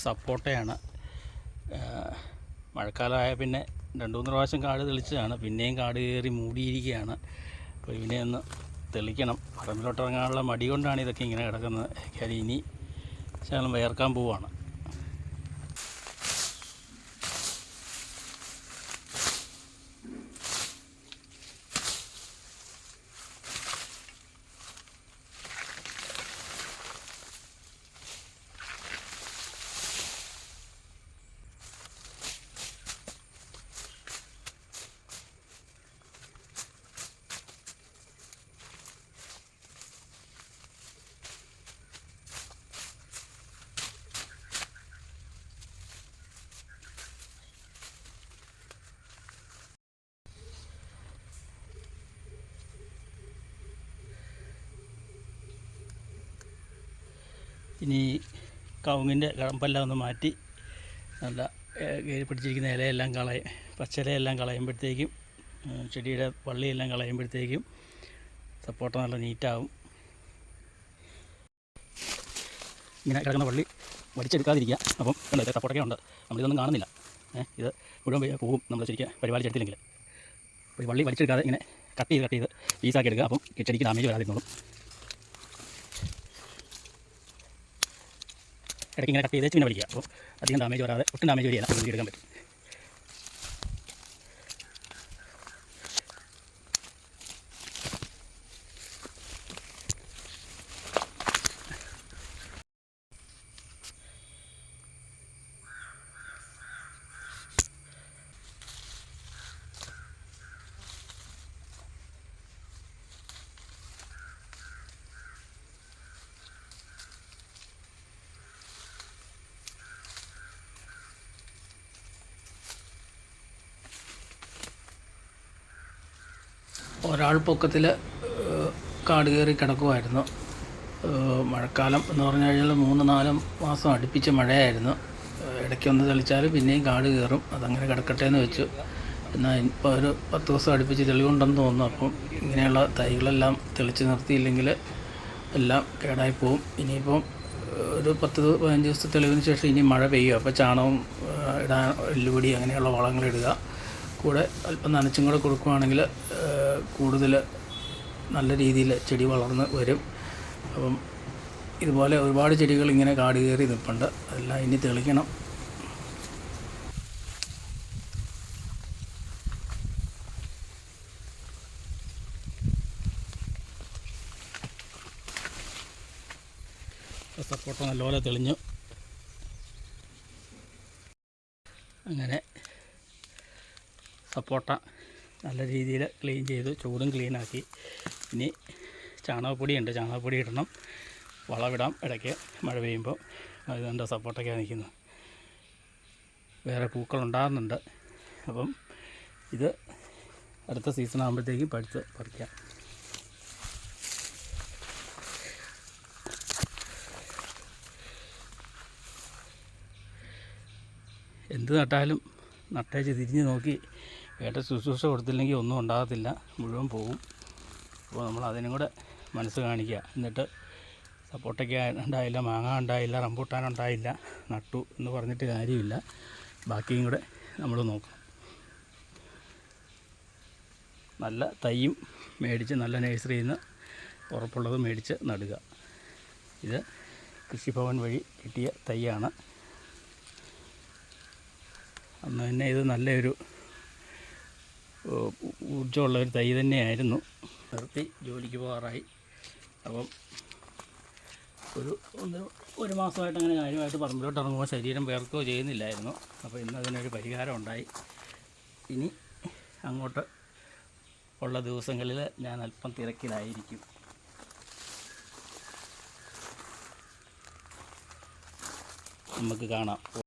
സപ്പോട്ടയാണ്. മഴക്കാലമായ പിന്നെ 2-3 പ്രാവശ്യം കാട് തെളിച്ചതാണ്. പിന്നെയും കാട് കയറി മൂടിയിരിക്കുകയാണ്. അപ്പോൾ ഇതിനെ ഒന്ന് തെളിക്കണം. പറമ്പിലോട്ട് ഇറങ്ങാനുള്ള മടി കൊണ്ടാണ് ഇതൊക്കെ ഇങ്ങനെ കിടക്കുന്നത്. കാര്യം ഇനി ശകലം വിയർക്കാൻ പോവുകയാണ്. ഇനി കവുങ്ങിൻ്റെ കടമ്പെല്ലാം ഒന്ന് മാറ്റി നല്ല കയറി പിടിച്ചിരിക്കുന്ന ഇലയെല്ലാം പച്ചിലയെല്ലാം കളയുമ്പോഴത്തേക്കും, ചെടിയുടെ വള്ളിയെല്ലാം കളയുമ്പോഴത്തേക്കും സപ്പോർട്ട നല്ല നീറ്റാവും. ഇങ്ങനെ കിടക്കുന്ന വള്ളി വലിച്ചെടുക്കാതിരിക്കുക. അപ്പം കണ്ടോ, സപ്പോർട്ടൊക്കെ ഉണ്ട്, നമ്മളിതൊന്നും കാണുന്നില്ല. ഇത് മുഴുവൻ പോവും നമ്മൾ ശരിക്കും പരിപാലിച്ചെടുത്തില്ലെങ്കിൽ. അപ്പോൾ ഈ വള്ളി വലിച്ചെടുക്കാതെ ഇങ്ങനെ കട്ട് ചെയ്ത് പീസാക്കി എടുക്കുക. അപ്പം ചെടിക്ക് ഡാമേജ് വരാതിരുന്നോളും. ഇടയ്ക്ക് ഇങ്ങനെ കട്ട് ചെയ്ത് പിന്നെ വലിക്കുക. അപ്പോൾ അധികം ഡാമേജ് വരാതെ, ഒട്ടും ഡാമേജ് വരികയില്ല, നമുക്ക് എടുക്കാൻ പറ്റും. ഒരാൾ പൊക്കത്തിൽ കാട് കയറി കിടക്കുമായിരുന്നു. മഴക്കാലം എന്ന് പറഞ്ഞു കഴിഞ്ഞാൽ 3-4 മാസം അടുപ്പിച്ച് മഴയായിരുന്നു. ഇടയ്ക്കൊന്ന് തെളിച്ചാൽ പിന്നെയും കാട് കയറും. അതങ്ങനെ കിടക്കട്ടെ എന്ന് വെച്ചു. എന്നാൽ ഇപ്പോൾ ഒരു 10 ദിവസം അടുപ്പിച്ച് തെളിവുണ്ടെന്ന് തോന്നുന്നു. അപ്പം ഇങ്ങനെയുള്ള തൈകളെല്ലാം തെളിച്ച് നിർത്തിയില്ലെങ്കിൽ എല്ലാം കേടായി പോവും. ഇനിയിപ്പം ഒരു 10-15 ദിവസത്തെ തെളിവിന് ശേഷം ഇനി മഴ പെയ്യും. അപ്പോൾ ചാണകം ഇടാൻ, എല്ലുപൊടി അങ്ങനെയുള്ള വളങ്ങളിടുക. കൂടെ അല്പം നനച്ചും കൂടെ കൊടുക്കുകയാണെങ്കിൽ കൂടുതൽ നല്ല രീതിയിൽ ചെടി വളർന്ന് വരും. അപ്പം ഇതുപോലെ ഒരുപാട് ചെടികൾ ഇങ്ങനെ കാട് കയറി നിൽപ്പുണ്ട്. അതെല്ലാം ഇനി തെളിക്കണം. സപ്പോർട്ട നല്ലപോലെ തെളിഞ്ഞു. അങ്ങനെ സപ്പോർട്ട നല്ല രീതിയിൽ ക്ലീൻ ചെയ്തു, ചൂടും ക്ലീനാക്കി. ഇനി ചാണകപ്പൊടിയുണ്ട്, ചാണകപ്പൊടി ഇടണം, വളമിടാം ഇടയ്ക്ക് മഴ പെയ്യുമ്പോൾ. അതുകൊണ്ട് സപ്പോർട്ടൊക്കെയാണ് നിൽക്കുന്നത്. വേറെ പൂക്കളുണ്ടാകുന്നുണ്ട്. അപ്പം ഇത് അടുത്ത സീസൺ ആകുമ്പോഴത്തേക്കും പറിക്കാം. എന്ത് നട്ടാലും നട്ടേച്ച് തിരിഞ്ഞ് നോക്കി വേണ്ട ശുശ്രൂഷ കൊടുത്തില്ലെങ്കിൽ ഒന്നും ഉണ്ടാകത്തില്ല, മുഴുവൻ പോകും. അപ്പോൾ നമ്മൾ അതിനും കൂടെ മനസ്സ് കാണിക്കുക. എന്നിട്ട് സപ്പോർട്ടയ്ക്ക ഉണ്ടായില്ല, മാങ്ങ ഉണ്ടായില്ല, റംബൂട്ടാൻ ഉണ്ടായില്ല, നട്ടു എന്ന് പറഞ്ഞിട്ട് കാര്യമില്ല. ബാക്കിയും കൂടെ നമ്മൾ നോക്കണം. നല്ല തൈയും മേടിച്ച്, നല്ല നഴ്സറിയിൽ നിന്ന് ഉറപ്പുള്ളത് മേടിച്ച് നടുക. ഇത് കൃഷിഭവൻ വഴി കിട്ടിയ തൈയാണ്. അന്ന് തന്നെ ഇത് നല്ലൊരു ഊർജ്ജമുള്ളൊരു തൈ തന്നെയായിരുന്നു. നിർത്തി ജോലിക്ക് പോകാറായി. അപ്പം ഒരു മാസമായിട്ട് അങ്ങനെ കാര്യമായിട്ട് പറമ്പിലോട്ട് ഇറങ്ങുമ്പോൾ ശരീരം വേർക്കുകയോ ചെയ്യുന്നില്ലായിരുന്നു. അപ്പോൾ ഇന്ന് അതിനൊരു പരിഹാരം ഉണ്ടായി. ഇനി അങ്ങോട്ട് ഉള്ള ദിവസങ്ങളിൽ ഞാൻ അല്പം തിരക്കിലായിരിക്കും. നമുക്ക് കാണാം.